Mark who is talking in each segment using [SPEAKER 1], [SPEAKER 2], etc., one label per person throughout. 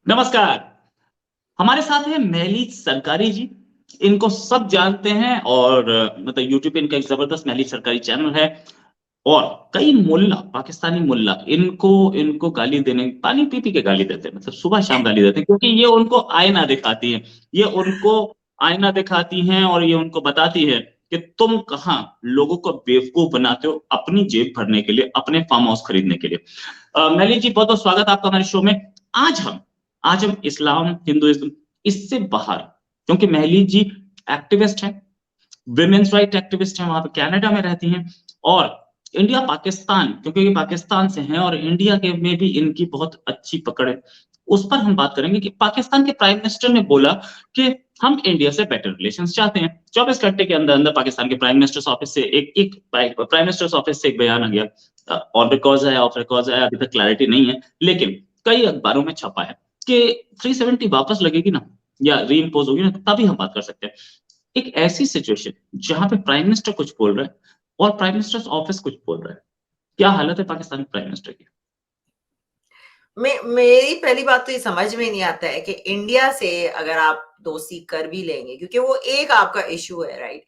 [SPEAKER 1] नमस्कार। हमारे साथ है महलीज सरकारी जी। इनको सब जानते हैं और मतलब यूट्यूब पे इनका एक जबरदस्त महलीज सरकारी चैनल है। और कई मुल्ला, पाकिस्तानी मुल्ला इनको इनको गाली देने, पानी पी पी के गाली देते हैं, मतलब सुबह शाम गाली देते हैं, क्योंकि ये उनको आईना दिखाती है। ये उनको आईना दिखाती हैं और ये उनको बताती है कि तुम कहाँ लोगों को बेवकूफ बनाते हो अपनी जेब भरने के लिए, अपने फार्म हाउस खरीदने के लिए। महलीज जी, बहुत बहुत स्वागत आपका हमारे शो में। आज हम आज हम इस्लाम, हिंदुइज्म, इससे बाहर, क्योंकि महलीज जी एक्टिविस्ट हैं, विमेन्स राइट एक्टिविस्ट हैं, वहां पे कनाडा में रहती हैं। और इंडिया पाकिस्तान, क्योंकि ये पाकिस्तान से हैं और इंडिया के में भी इनकी बहुत अच्छी पकड़ है, उस पर हम बात करेंगे कि पाकिस्तान के प्राइम मिनिस्टर ने बोला कि हम इंडिया से बेटर रिलेशंस चाहते हैं। 24 घंटे के अंदर अंदर पाकिस्तान के प्राइम मिनिस्टर्स ऑफिस से एक प्राइम मिनिस्टर्स ऑफिस से एक बयान आ गया। ऑन रिकॉर्ड है, ऑफ रिकॉर्ड है, अभी तक क्लैरिटी नहीं है, लेकिन कई अखबारों में छपा है कि 370 वापस लगेगी ना, या री इम्पोज होगी ना, तभी हम बात कर सकते हैं। एक ऐसी सिचुएशन जहां पे प्राइम मिनिस्टर कुछ बोल रहा है और प्राइम मिनिस्टर ऑफिस कुछ बोल रहा है, क्या हालत है पाकिस्तान के प्राइम मिनिस्टर की?
[SPEAKER 2] मेरी पहली बात तो ये समझ में नहीं आता है कि इंडिया से अगर आप दोस्ती कर भी लेंगे, क्योंकि वो एक आपका इशू है, राइट?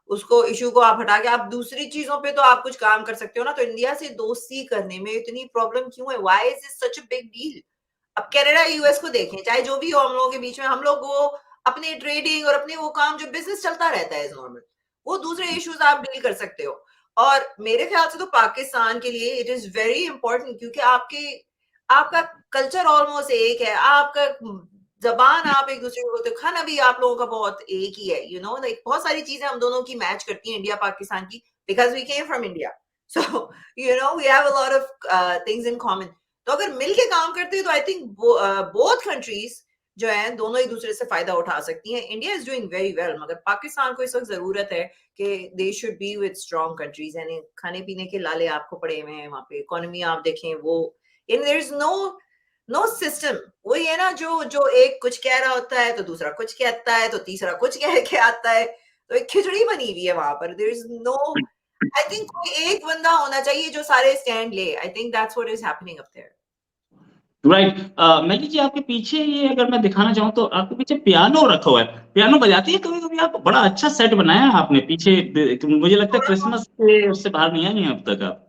[SPEAKER 2] उसको इशू को आप हटा के आप दूसरी चीजों पे तो आप कुछ काम कर सकते हो ना। तो इंडिया से दोस्ती करने में इतनी प्रॉब्लम क्यों है? Why is this such a big deal? अब कनाडा यूएस को देखें, चाहे जो भी हो हम लोगों के बीच में, हम लोग वो अपने ट्रेडिंग और अपने वो काम, जो बिजनेस चलता रहता है नॉर्मल, वो दूसरे इश्यूज आप डील कर सकते हो। और मेरे ख्याल से तो पाकिस्तान के लिए इट इज वेरी इंपॉर्टेंट, क्योंकि आपके आपका कल्चर ऑलमोस्ट एक है, आपका जबान आप एक दूसरे को बोलते हो, खाना भी आप लोगों का बहुत एक ही है, यू नो, लाइक बहुत सारी चीजें हम दोनों की मैच करती हैं, इंडिया पाकिस्तान की, because we came from India. So you know we have a lot of things in common. तो अगर मिलके काम करते हैं तो आई थिंक बोथ कंट्रीज जो है दोनों एक दूसरे से फायदा उठा सकती हैं। India is doing very well, मगर पाकिस्तान को इस वक्त जरूरत है कि they should be with strong countries. यानी खाने पीने के लाले आपको पड़े हुए हैं वहां पे, इकोनॉमी आप देखें वो, in there is no system. वही है ना, जो जो एक कुछ कह रहा होता है तो दूसरा कुछ कहता है तो तीसरा कुछ कह के आता है, तो एक खिचड़ी बनी हुई है वहां पर। There is no, I think कोई एक बंदा होना चाहिए जो सारे स्टैंड ले। I think that's what is happening up there.
[SPEAKER 1] Right. मैली जी, आपके पीछे ये अगर मैं दिखाना चाहूँ तो आपके पीछे पियानो रखा हुआ है। पियानो बजाती है कभी कभी आप? बड़ा अच्छा सेट बनाया है आपने पीछे। मुझे लगता है
[SPEAKER 2] थोड़ा बहुत।
[SPEAKER 1] क्रिसमस से उससे बाहर नहीं आई हैं अब तक आप।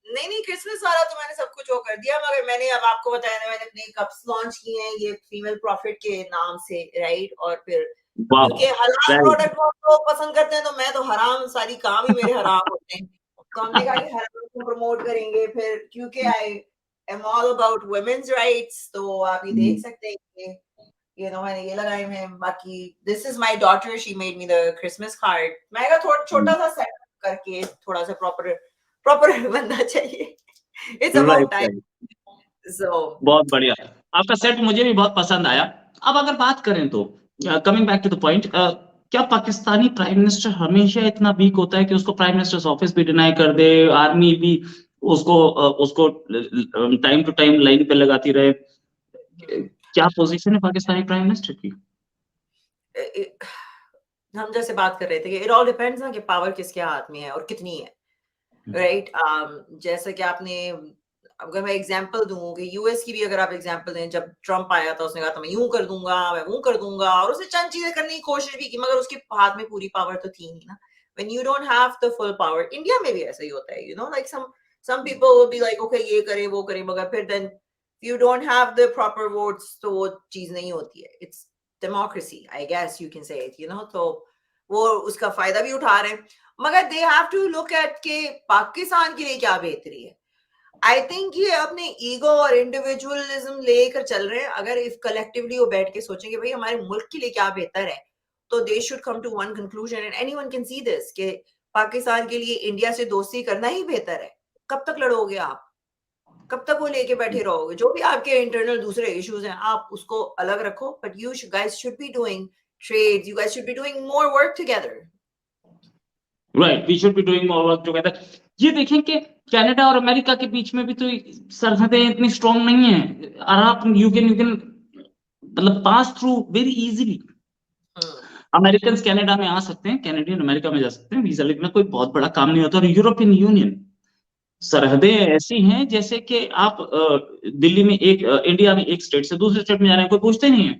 [SPEAKER 2] नहीं नहीं, क्रिसमस वाला तो मैंने सब कुछ वो कर दिया, मगर मैंने अब आपको बताया ना, मैंने अपने कप्स लॉन्च किए हैं ये फीमेल प्रॉफिट के नाम से, राइट? और फिर
[SPEAKER 1] वाह,
[SPEAKER 2] क्योंकि हलाल
[SPEAKER 1] वेरी
[SPEAKER 2] प्रोडक्ट वो लोग पसंद करते हैं, तो मैं तो हराम, सारी काम ही मेरे हराम होते हैं। तो हमने कहा कि हराम को प्रमोट करेंगे फिर, क्योंकि I am all about women's rights. तो आप ये देख सकते हैं कि यू नो मैंने ये लगाए हुए हैं। बाकी this is my daughter, she made me the Christmas card. मैं कहा थोड़ा छोटा सा सेट करके थोड़ा सा प्रॉपर प्रॉपर बनना चाहिए। It's
[SPEAKER 1] right
[SPEAKER 2] about time.
[SPEAKER 1] Right.
[SPEAKER 2] So
[SPEAKER 1] बहुत बढ़िया। आपका सेट मुझे भी बहुत पसंद आया। अब अगर बात करें तो, coming back to the point, क्या पाकिस्तानी प्राइम मिनिस्टर हमेशा इतना वीक होता है कि उसको प्राइम मिनिस्टर्स ऑफिस भी डिनाई कर दे, आर्मी भी उसको टाइम टू टाइम लाइन पे लगाती रहे? क्या पोजीशन है पाकिस्तानी प्राइम मिनिस्टर की?
[SPEAKER 2] हम जैसे बात कर रहे थे कि इट ऑल डिपेंड्स ना कि पावर किसके हाथ में है और कितनी है, राइट? जैसे कि आपने, अगर मैं एग्जांपल दूं कि यूएस की भी अगर आप एग्जांपल दें, जब ट्रम्प आया था उसने कहा था मैं यूं कर दूंगा, मैं वो कर दूंगा, और उसने चंद चीजें करने की कोशिश भी की, मगर उसके हाथ में पूरी पावर तो थी नहीं ना। When you don't have the full power, India में भी ऐसा ही होता है, you know, like some people will be like okay ये करें वो करें, मगर फिर then you don't have the proper votes तो वो चीज नहीं होती है। It's democracy, I guess you can say it, you know. तो वो उसका फायदा भी उठा रहे हैं, मगर they have to look eight के पाकिस्तान के लिए क्या बेहतरी है। आई थिंक ये अपने ईगो और इंडिविजुअलिज्म लेकर चल रहे हैं। अगर इफ कलेक्टिवली वो बैठ के सोचेंगे भाई हमारे मुल्क के लिए क्या बेहतर है, तो they should come to one conclusion, and anyone can see this कि पाकिस्तान के लिए इंडिया से दोस्ती करना ही बेहतर है। कब तक लड़ोगे आप? कब तक वो लेके बैठे रहोगे? जो भी आपके इंटरनल दूसरे इश्यूज हैं आप उसको अलग रखो, but you guys should be doing trade, you guys should be doing more work together.
[SPEAKER 1] Right, we should be doing more work together. ये देखें कि कनाडा और अमेरिका के बीच में भी तो सरहदें इतनी स्ट्रांग नहीं है, और आप यू कैन मतलब pass through very easily. American Canada में आ सकते हैं, कैनेडियन अमेरिका में जा सकते हैं वीजा लेने में, कोई बहुत बड़ा काम नहीं होता। और यूरोपियन यूनियन सरहदें ऐसी हैं जैसे कि आप दिल्ली में इंडिया में एक स्टेट से दूसरे स्टेट में जा रहे हैं, कोई पूछते नहीं है।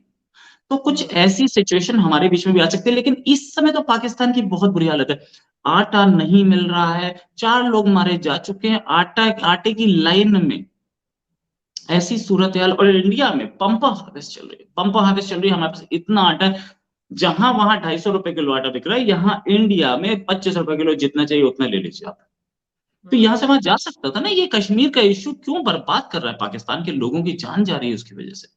[SPEAKER 1] तो कुछ ऐसी सिचुएशन हमारे बीच में भी आ सकती है, लेकिन इस समय तो पाकिस्तान की बहुत बुरी हालत है। आटा नहीं मिल रहा है, 4 लोग मारे जा चुके हैं, आटे की लाइन में ऐसी सूरत हाल। और इंडिया में पंपर हार्वेस्ट चल रही है, पंपर हार्वेस्ट चल रही है, हमारे पास इतना आटा है, जहां वहां 250 रुपए किलो आटा बिक रहा है, यहाँ इंडिया में 25 रुपए किलो, जितना चाहिए उतना ले लीजिए आप। तो यहाँ से वहां जा सकता था ना। ये कश्मीर का इश्यू क्यों बर्बाद कर रहा है? पाकिस्तान के लोगों की जान जा रही है उसकी वजह से।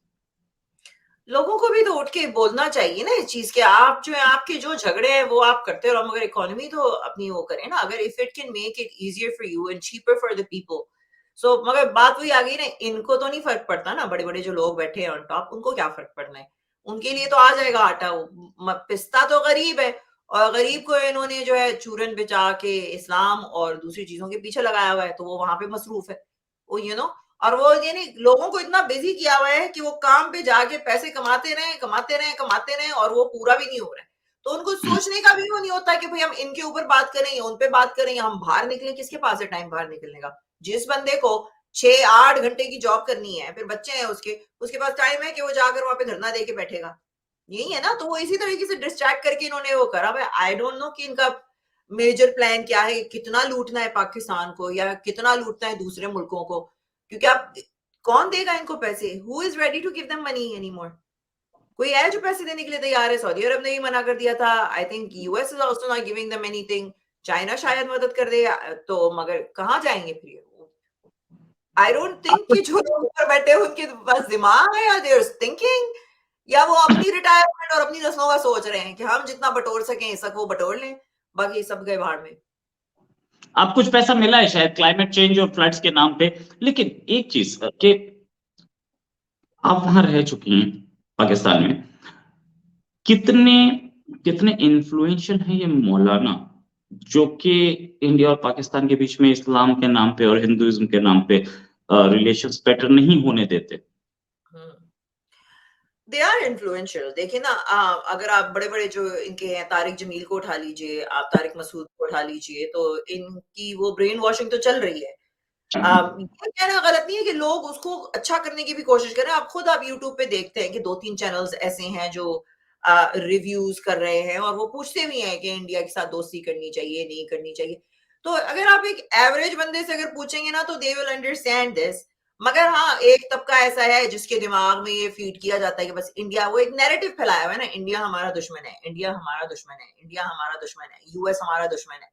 [SPEAKER 2] लोगों को भी तो उठ के बोलना चाहिए ना इस चीज के। आप जो है, आपके जो झगड़े हैं वो आप करते रहो, मगर इकोनॉमी तो अपनी वो करें ना। अगर if it can make it easier for you and cheaper for the people, so मगर बात वही आ गई ना, इनको तो नहीं फर्क पड़ता ना। बड़े बड़े जो लोग बैठे हैं ऑन टॉप, उनको क्या फर्क पड़ना है? उनके लिए तो आ जाएगा आटा। पिस्ता तो गरीब है, और गरीब को इन्होंने जो है चूरन बिचा के इस्लाम और दूसरी चीजों के पीछे लगाया हुआ है, तो वो वहां पे मसरूफ है, वो और वो यानी लोगों को इतना बिजी किया हुआ है कि वो काम पे जाके पैसे कमाते रहे, कमाते रहे, कमाते रहे, और वो पूरा भी नहीं हो रहा है। तो उनको सोचने का भी वो नहीं होता कि भाई हम इनके ऊपर बात करें या उन पे बात करें या हम बाहर निकलें। किसके पास है टाइम बाहर निकलने का? जिस बंदे को 6-8 घंटे की जॉब करनी है, फिर बच्चे हैं उसके पास टाइम है कि वो जाकर वहां पे धरना दे के बैठेगा? यही है ना। तो वो इसी तरीके से डिस्ट्रैक्ट करके इन्होंने वो करा। भाई आई डोंट नो कि इनका मेजर प्लान क्या है, कितना लूटना है पाकिस्तान को या कितना लूटना है दूसरे मुल्कों को। क्योंकि आप, कौन देगा इनको पैसे? Who is ready to give them money any more? कोई है जो पैसे देने के लिए तैयार है? सऊदी अरब ने ही मना कर दिया था। I think US is also not giving them anything. China शायद मदद कर दे, तो मगर कहाँ जाएंगे फिर ये? आई डोंट थिंक
[SPEAKER 1] आपको
[SPEAKER 2] कि जो लोग ऊपर बैठे हैं उनके पास दिमाग है, या दे आर थिंकिंग, या वो अपनी रिटायरमेंट और अपनी नस्लों का सोच रहे हैं कि हम जितना बटोर सकें इस वक्त वो बटोर लें, बाकी सब गए भाड़ में।
[SPEAKER 1] आप कुछ पैसा मिला है शायद क्लाइमेट चेंज और फ्लड्स के नाम पे, लेकिन एक चीज कि आप वहां रह चुकी हैं पाकिस्तान में, कितने कितने इन्फ्लुएंशियल हैं ये मौलाना, जो कि इंडिया और पाकिस्तान के बीच में इस्लाम के नाम पे और हिंदुइज्म के नाम पे रिलेशंस बेटर नहीं होने देते।
[SPEAKER 2] They are influential. देखिए ना, अगर आप बड़े बड़े जो इनके हैं, तारिक जमील को उठा लीजिए, आप तारिक मसूद को उठा लीजिए, तो इनकी वो ब्रेन वॉशिंग तो चल रही है। ये कहना गलत नहीं है कि लोग उसको अच्छा करने की भी कोशिश करें। आप यूट्यूब पे देखते हैं कि 2-3 चैनल्स ऐसे हैं जो रिव्यूज कर रहे हैं, और वो पूछते भी हैं कि इंडिया के साथ दोस्ती करनी चाहिए, नहीं करनी चाहिए। तो अगर आप एक एवरेज बंदे से अगर पूछेंगे ना, तो दे विल अंडरस्टैंड दिस। मगर हाँ, एक तबका ऐसा है जिसके दिमाग में ये फीड किया जाता है कि बस इंडिया, वो एक नैरेटिव फैलाया हुआ है ना, इंडिया हमारा दुश्मन है, इंडिया हमारा दुश्मन है, इंडिया हमारा दुश्मन है, यूएस हमारा दुश्मन है।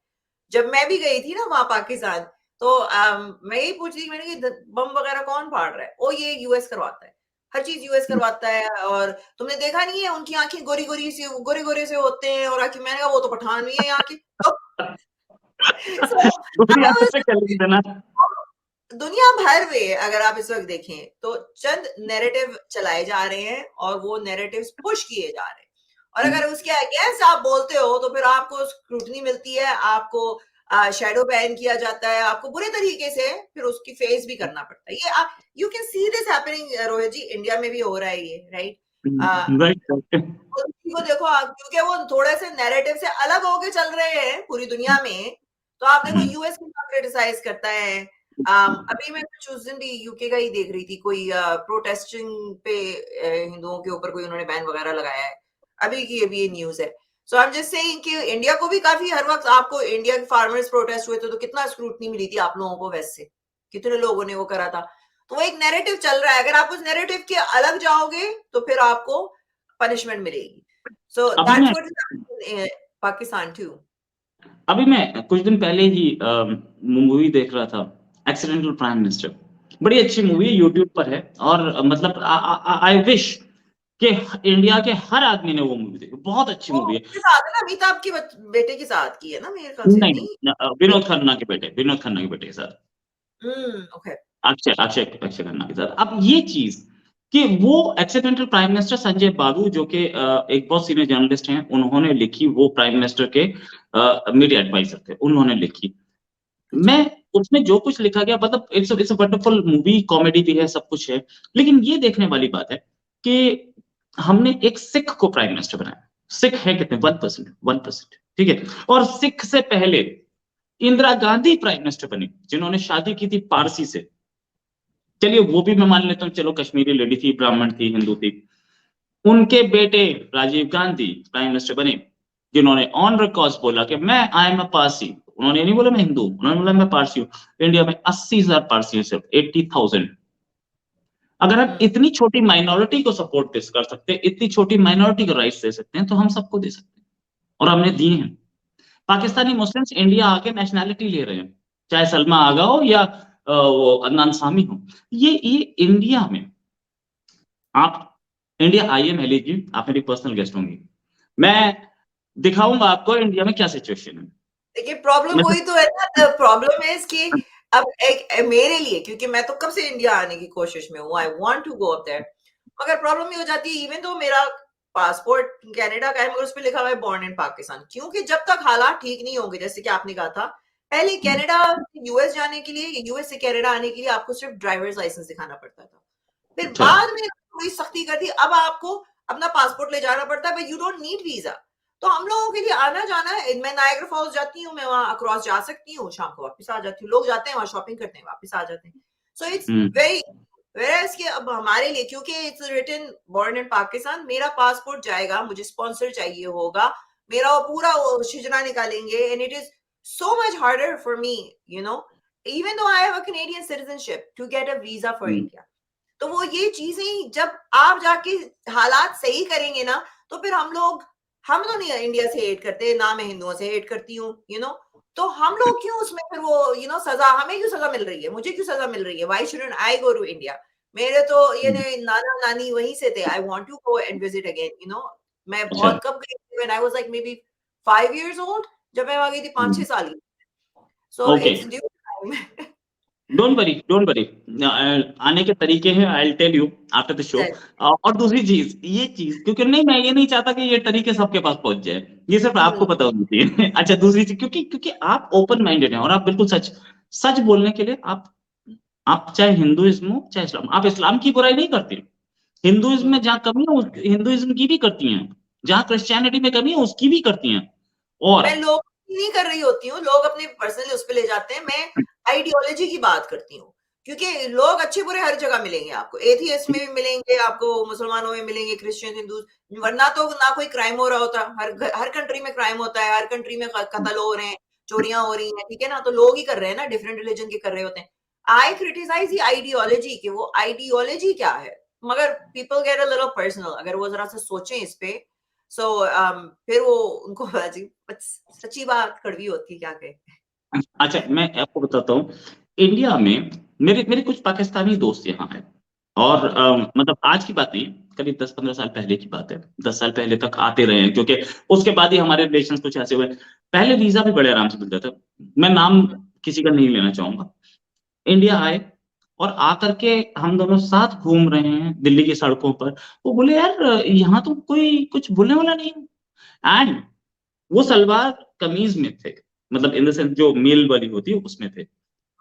[SPEAKER 2] जब मैं भी गई थी ना वहां पाकिस्तान, तो मैं यही पूछ रही थी, मैंने कि बम वगैरह कौन फाड़ रहा है? ओ, ये यूएस करवाता है, हर चीज यूएस करवाता है। और तुमने देखा नहीं है उनकी आंखें गोरी गोरी से, गोरे गोरे से होते हैं, और आंखें, मैंने कहा वो तो पठान भी है यहाँ की। तो,
[SPEAKER 1] दुनिया से कर देना।
[SPEAKER 2] दुनिया भर में अगर आप इस वक्त देखें तो चंद नैरेटिव चलाए जा रहे हैं, और वो नैरेटिव्स पुश किए जा रहे हैं। और अगर उसके अगेंस्ट आप बोलते हो तो फिर आपको स्क्रूटनी मिलती है, आपको शैडो बैन किया जाता है, आपको बुरे तरीके से फिर उसकी फेस भी करना पड़ता है। ये you can see this happening Rohit ji, India में भी हो रहा है ये, राइट? को देखो आप, क्योंकि वो थोड़े से नैरेटिव से अलग होके चल रहे हैं पूरी दुनिया में। तो आप देखो यूएस कितना क्रिटिसाइज करता है। अभी मैं कुछ उस दिन भी यूके का ही देख रही थी, कोई प्रोटेस्टिंग पे हिंदुओं के ऊपर कोई उन्होंने बैन वगैरह लगाया है, अभी की अभी ये न्यूज है। सो आई एम जस्ट सेइंग कि इंडिया को भी काफी, हर वक्त आपको इंडिया के फार्मर्स प्रोटेस्ट हुए थे तो कितना स्क्रूटनी मिली थी आप लोगों को, वेस्ट से कितने लोगों ने वो करा था। तो वो एक नैरेटिव चल रहा है, अगर आप उस नैरेटिव के अलग जाओगे तो फिर आपको पनिशमेंट मिलेगी। सो
[SPEAKER 1] अभी
[SPEAKER 2] दैट्स
[SPEAKER 1] मैं
[SPEAKER 2] व्हाट पाकिस्तान टू।
[SPEAKER 1] अभी मैं कुछ दिन पहले ही मूवी देख रहा था, एक्सीडेंटल प्राइम मिनिस्टर। बड़ी अच्छी मूवी है, यूट्यूब पर है। और मतलब आई विश कि इंडिया के हर आदमी ने वो मूवी देखी, बहुत अच्छी
[SPEAKER 2] वो
[SPEAKER 1] मूवी है।
[SPEAKER 2] उसके साथ है ना, अमिताभ के बेटे के साथ की है ना मेरे ख्याल से,
[SPEAKER 1] नहीं
[SPEAKER 2] नहीं?
[SPEAKER 1] नहीं, विनोद खन्ना के बेटे के साथ,
[SPEAKER 2] ओके।
[SPEAKER 1] अक्षय अक्षय अक्षय खन्ना के साथ। अब ये चीज कि वो एक्सीडेंटल प्राइम मिनिस्टर संजय बाबू, जो कि एक बहुत सीनियर जर्नलिस्ट हैं, उन्होंने लिखी, वो प्राइम मिनिस्टर के मीडिया एडवाइजर थे, उन्होंने लिखी।
[SPEAKER 2] अच्छा।
[SPEAKER 1] मैं उसमें जो कुछ लिखा गया, मतलब it's a wonderful movie, comedy भी है, सब कुछ है। लेकिन ये देखने वाली बात है कि हमने एक सिख को प्राइम मिनिस्टर बनाया। सिख है कितने? 1%, 1%, ठीक है। और सिख से पहले इंदिरा गांधी प्राइम मिनिस्टर बनी, जिन्होंने शादी की थी पारसी से। चलिए वो भी मैं मान लेता हूँ, चलो कश्मीरी लेडी थी, ब्राह्मण थी, हिंदू थी। उनके बेटे राजीव गांधी प्राइम मिनिस्टर बने, जिन्होंने ऑन रिकॉर्ड बोला कि मैं आई एम अ पारसी। उन्होंने नहीं बोला मैं हिंदू, उन्होंने बोला मैं पारसी हूँ। इंडिया में 80,000 पारसी हैं, सिर्फ 80,000। अगर हम इतनी छोटी माइनॉरिटी को सपोर्ट कर सकते हैं, इतनी छोटी माइनॉरिटी को राइट्स दे सकते हैं, तो हम सबको दे सकते हैं, और हमने दिए हैं। पाकिस्तानी मुस्लिम्स इंडिया आके नेशनैलिटी ले रहे हैं, चाहे सलमा आगा हो या वो अदनान सामी हो। ये इंडिया में, आप इंडिया आइए महली जी, आप मेरी पर्सनल गेस्ट होंगी, मैं दिखाऊंगा आपको इंडिया में क्या सिचुएशन है।
[SPEAKER 2] देखिए प्रॉब्लम वही तो है ना, प्रॉब्लम है कि अब एक मेरे लिए, क्योंकि मैं तो कब से इंडिया आने की कोशिश में हूँ, I want to go up there, मगर प्रॉब्लम ये हो जाती है, इवन तो मेरा पासपोर्ट कनाडा का है मगर उस पर लिखा हुआ है बॉर्न इन पाकिस्तान, क्योंकि जब तक हालात ठीक नहीं होंगे, जैसे कि आपने कहा था पहले कनाडा यूएस जाने के लिए, यूएस से कनाडा आने के लिए आपको सिर्फ ड्राइवर्स लाइसेंस दिखाना पड़ता था, फिर बाद में थोड़ी सख्ती कर दी, अब आपको अपना पासपोर्ट ले जाना पड़ता है, but you don't need visa. तो हम लोगों के लिए आना जाना है, मैं नायग्रा फॉल्स जाती हूँ, मैं वहां अक्रॉस जा सकती हूँ, शाम को वापस आ जाती हूँ, लोग जाते हैं वहां शॉपिंग करते हैं वापस आ जाते हैं। सो इट्स वेरी वेराज कि अब हमारे लिए, क्योंकि it's written born in Pakistan, मेरा पासपोर्ट जाएगा, मुझे स्पॉन्सर चाहिए होगा, मेरा वो पूरा शिजना निकालेंगे, and it is so much harder for me, you know, even though I have a Canadian citizenship, to get a visa for India. तो वो ये चीजें जब आप जाके हालात सही करेंगे ना, तो फिर हम तो नहीं इंडिया से हेट करते ना, मैं हिंदुओं से हेट करती हूँ, यू नो, तो हम लोग क्यों उसमें फिर वो यू नो सजा, हमें क्यों सजा मिल रही है, मुझे क्यों सजा मिल रही है, why shouldn't I go to India? मेरे तो ये नाना नानी वहीं से थे, I want to go and visit again, you know. मैं बहुत कब गई थी, when I was like maybe 5 years old, जब मैं वहां गई थी 5-6 साल की, so it's due time.
[SPEAKER 1] Don't worry, आने के तरीके हैं, I will tell you after the show. और दूसरी चीज, ये चीज क्योंकि नहीं, मैं ये नहीं चाहता कि ये तरीके सबके पास पहुंच जाए, ये सिर्फ आपको पता होनी चाहिए। अच्छा, दूसरी चीज, क्योंकि आप ओपन माइंडेड हैं और आप बिल्कुल सच सच बोलने के लिए, आप चाहे हिंदुइज्म हो चाहे इस्लाम, आप इस्लाम की बुराई नहीं करते। हिंदुइज्म में जहां कमी है हिंदुइज्म की भी करती हैं, जहां क्रिश्चियनिटी में कमी है उसकी भी करती हैं। और
[SPEAKER 2] मैं लोग नहीं कर रही होती हूँ, लोग अपने पर्सनली उस पे ले जाते हैं, मैं आइडियोलॉजी की बात करती हूँ, क्योंकि लोग अच्छे बुरे हर जगह मिलेंगे आपको, एथियस्ट में भी मिलेंगे आपको, मुसलमानों में मिलेंगे, क्रिश्चियन, हिंदू, वरना तो ना कोई क्राइम हो रहा होता, हर कंट्री में क्राइम होता है, हर कंट्री में कत्ल हो रहे हैं, चोरियां हो रही हैं, ठीक है ना, तो लोग ही कर रहे हैं ना, डिफरेंट रिलीजन के कर रहे होते हैं। आई क्रिटिसाइज दी आइडियोलॉजी कि वो आइडियोलॉजी क्या है, मगर people get a little personal अगर वो जरा सा सोचें इस पे। सो फिर वो उनको सच्ची बात कड़वी होती है, क्या कहे।
[SPEAKER 1] अच्छा, मैं आपको बताता हूँ, इंडिया में मेरे मेरे कुछ पाकिस्तानी दोस्त यहाँ हैं, और मतलब आज की बात नहीं, करीब 10-15 साल पहले की बात है। 10 साल पहले तक आते रहे हैं, क्योंकि उसके बाद ही हमारे रिलेशन कुछ ऐसे हुए। पहले वीजा भी बड़े आराम से मिल जाता, मैं नाम किसी का नहीं लेना चाहूंगा। इंडिया आए और आकर के हम दोनों साथ घूम रहे हैं दिल्ली की सड़कों पर। वो बोले यार यहाँ तो कोई कुछ बोलने वाला नहीं। एंड वो सलवार कमीज में थे, मतलब इन द सेंस जो मेल वाली होती है उसमें थे।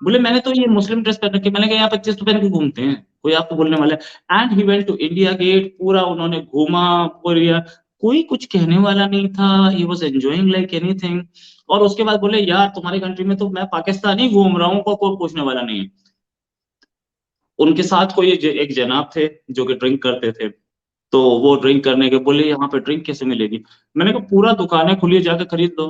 [SPEAKER 1] बोले मैंने तो ये मुस्लिम ड्रेस पहन रखी है। मैंने कहा यहाँ 25 तो पहन के घूमते हैं, कोई आपको बोलने वाला है? And he went to India Gate, पूरा उन्होंने घूमा पूरा, कोई कुछ कहने वाला नहीं था। He was enjoying like anything. और उसके बाद बोले यार तुम्हारी कंट्री में तो मैं पाकिस्तानी घूम रहा हूँ, कोई पूछने वाला नहीं है। उनके साथ कोई एक जनाब थे जो कि ड्रिंक करते थे, तो वो ड्रिंक करने के बोले यहाँ पे ड्रिंक कैसे मिलेगी? मैंने कहा पूरा दुकानें खुली है, जाके खरीद लो।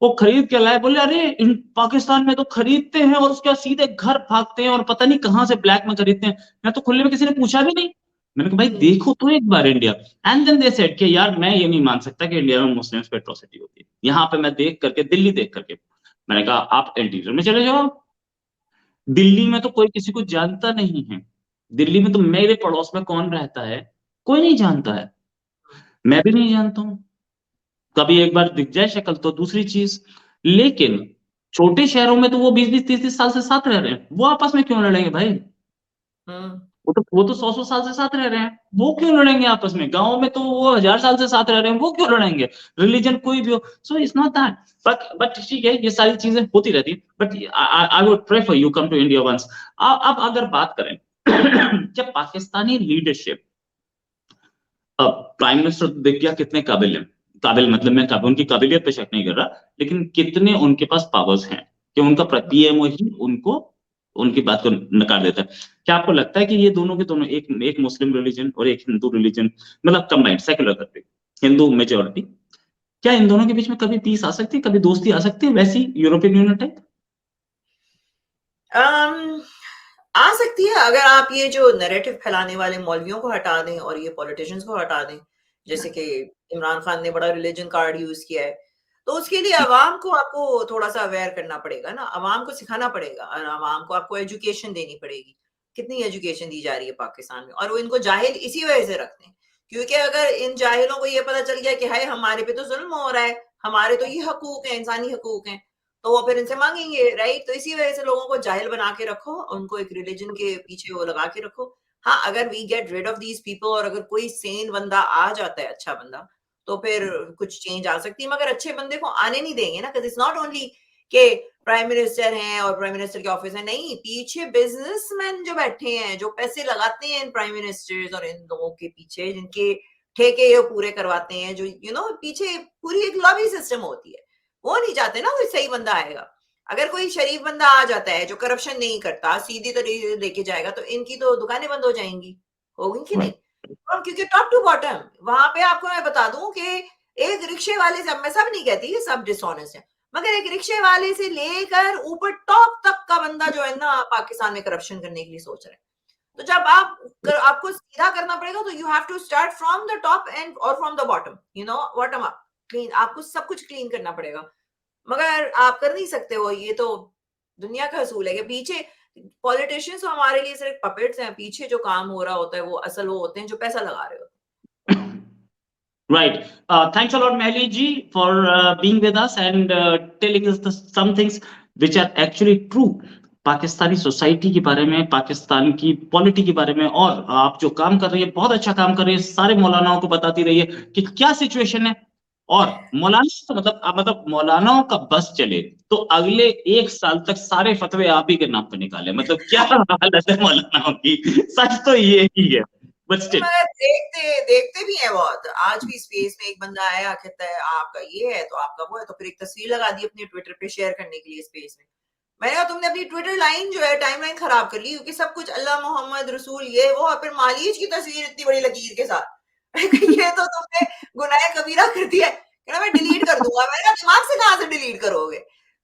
[SPEAKER 1] वो खरीद के लाए, बोले अरे इन पाकिस्तान में तो खरीदते हैं और उसके बाद सीधे घर भागते हैं और पता नहीं कहाँ से ब्लैक में खरीदते हैं, मैं तो खुले में किसी ने पूछा भी नहीं। मैंने कहा भाई देखो तो एक बार India. And then they said कि यार मैं ये नहीं मान सकता कि इंडिया में मुस्लिम्स पे एट्रोसिटी होती है। यहाँ पे मैं देख करके, दिल्ली देख करके, मैंने कहा आप इंटीरियर में चले जाओ, दिल्ली में तो कोई किसी को जानता नहीं है। दिल्ली में तो मेरे पड़ोस में कौन रहता है कोई नहीं जानता है, मैं भी नहीं जानता हूँ। कभी एक बार दिख जाए शक्ल तो दूसरी चीज। लेकिन छोटे शहरों में तो वो 20-20 30-30 साल से साथ रह रहे हैं, वो आपस में क्यों लड़ेंगे भाई? वो तो 100-100 साल से साथ रह रहे हैं, वो क्यों लड़ेंगे आपस में? गांव में तो वो 1000 साल से साथ रह रहे हैं, वो क्यों लड़ेंगे? रिलीजन कोई भी हो, so it's not that. But ठीक है, ये सारी चीजें होती रहती है। But I would prefer you come to India once. अब अगर बात करें जब पाकिस्तानी लीडरशिप, अब प्राइम मिनिस्टर दिख गया कितने काबिल हैं, काबिल, मतलब मैं उनकी काबिलियत पे शक नहीं कर रहा, लेकिन कितने उनके पास पावर्स हैं कि उनका पीएमओ ही उनको उनकी बात को नकार देता है। क्या आपको लगता है कि ये दोनों के दोनों, एक मुस्लिम रिलीजन और एक हिंदू रिलीजन, मतलब कंबाइंड सेक्युलर करते, हिंदू मेजोरिटी, क्या इन दोनों के बीच में कभी पीस आ सकती है, कभी दोस्ती आ सकती है वैसी यूरोपियन यूनियन टाइप?
[SPEAKER 2] आ सकती है अगर आप ये जो नैरेटिव फैलाने वाले मौलवियों को हटा दें और ये पॉलिटिशियंस को हटा दें, जैसे कि इमरान खान ने बड़ा रिलीजन कार्ड यूज किया है, तो उसके लिए अवाम को आपको थोड़ा सा अवेयर करना पड़ेगा ना, अवाम को सिखाना पड़ेगा और अवाम को आपको एजुकेशन देनी पड़ेगी। कितनी एजुकेशन दी जा रही है पाकिस्तान में, और वो इनको जाहिल इसी वजह से रखते हैं, क्योंकि अगर इन जाहिलों को ये पता चल गया कि हाय हमारे पे तो जुल्म हो रहा है, हमारे तो ये हकूक है, इंसानी हकूक हैं, तो वो फिर इनसे मांगेंगे, राइट? तो इसी वजह से लोगों को जाहिल बना के रखो, उनको एक रिलीजन के पीछे वो लगा के रखो। हाँ, अगर we get rid of these people और अगर कोई सेन बंदा आ जाता है, अच्छा बंदा, तो फिर कुछ चेंज आ सकती है, मगर अच्छे बंदे को आने नहीं देंगे ना, बिकॉज़ इट्स नॉट ओनली के प्राइम मिनिस्टर हैं और प्राइम मिनिस्टर के ऑफिस है, नहीं, पीछे बिजनेसमैन जो बैठे हैं, जो पैसे लगाते हैं इन प्राइम मिनिस्टर्स और इन लोगों के पीछे, जिनके ठेके ये पूरे करवाते हैं, जो पीछे पूरी एक लॉबी सिस्टम होती है। वो नहीं चाहते ना कोई सही बंदा आएगा। अगर कोई शरीफ बंदा आ जाता है जो करप्शन नहीं करता, सीधी तरीके से लेके जाएगा, तो इनकी तो दुकानें बंद हो जाएंगी, होगी कि नहीं? और क्योंकि टॉप टू बॉटम वहां पे आपको मैं बता दूं कि एक रिक्शे वाले से, मैं सब नहीं कहती कि सब डिसऑनेस्ट है, मगर एक रिक्शे वाले से लेकर ऊपर टॉप तक का बंदा जो है ना, पाकिस्तान में करप्शन करने के लिए सोच रहा है। तो जब आपको सीधा करना पड़ेगा, तो you have to start from the top and और from the bottom, bottom up, clean, आपको सब कुछ क्लीन करना पड़ेगा, मगर आप कर नहीं सकते हो। ये तो दुनिया का असूल है कि पीछे पॉलिटिशियंस हमारे लिए सिर्फ पपेट्स हैं, पीछे जो काम हो रहा होता है वो असल वो होते हैं जो पैसा लगा रहे होते
[SPEAKER 1] Right. Thanks a lot, Mehli ji, for being with us and telling us some things which are actually true. Pakistani society के बारे में, पाकिस्तान की पॉलिटी के बारे में, और आप जो काम कर रही है, बहुत अच्छा काम कर रही है, सारे मौलानाओं को बताती रही है कि क्या सिचुएशन है। और मौलाना तो मतलब मौलानाओं का बस चले तो अगले 1 साल तक सारे फतवे आप ही के नाम पे निकाले, मतलब क्या हालत है मौलानाओं की। सच तो ये ही है, बट
[SPEAKER 2] हैं।
[SPEAKER 1] स्टिल।
[SPEAKER 2] मगर देखते देखते भी है बहुत। आज भी स्पेस में एक बंदा आया, कहता है आपका ये है तो आपका वो है, तो फिर एक तस्वीर लगा दी अपने ट्विटर पे शेयर करने के लिए स्पेस में। मैंने कहा तुमने अपनी ट्विटर लाइन जो है टाइमलाइन खराब कर ली, क्योंकि सब कुछ अल्लाह मोहम्मद रसूल ये वो, और फिर मालीज की तस्वीर इतनी बड़ी लकीर के साथ। ये तो तुमने गुनाह कबीरा कर दिया है। कहना मैं डिलीट कर दूंगा। मैंने कहा दिमाग से कहां से डिलीट करोगे?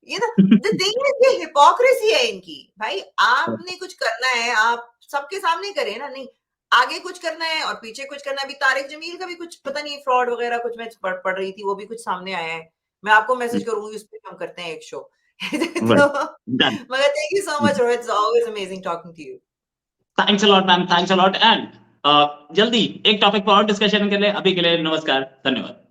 [SPEAKER 2] ये ना द थिंग इज, ये हिपोक्रेसी है इनकी। भाई आपने कुछ करना है, आप सबके सामने करें ना, नहीं आगे कुछ करना है और पीछे कुछ करना है। अभी तारिक जमील का भी कुछ पता नहीं फ्रॉड वगैरह कुछ मैं पढ़ रही थी, वो भी कुछ सामने आया है। मैं आपको मैसेज करूंगी, उस पर हम करते हैं एक शो।
[SPEAKER 1] Right.
[SPEAKER 2] तो
[SPEAKER 1] Done.
[SPEAKER 2] मगर thank you so much Rohit, it's always amazing talking to you.
[SPEAKER 1] Thanks a lot ma'am, thanks a lot. And जल्दी एक टॉपिक पर और डिस्कशन के लिए, अभी के लिए नमस्कार, धन्यवाद।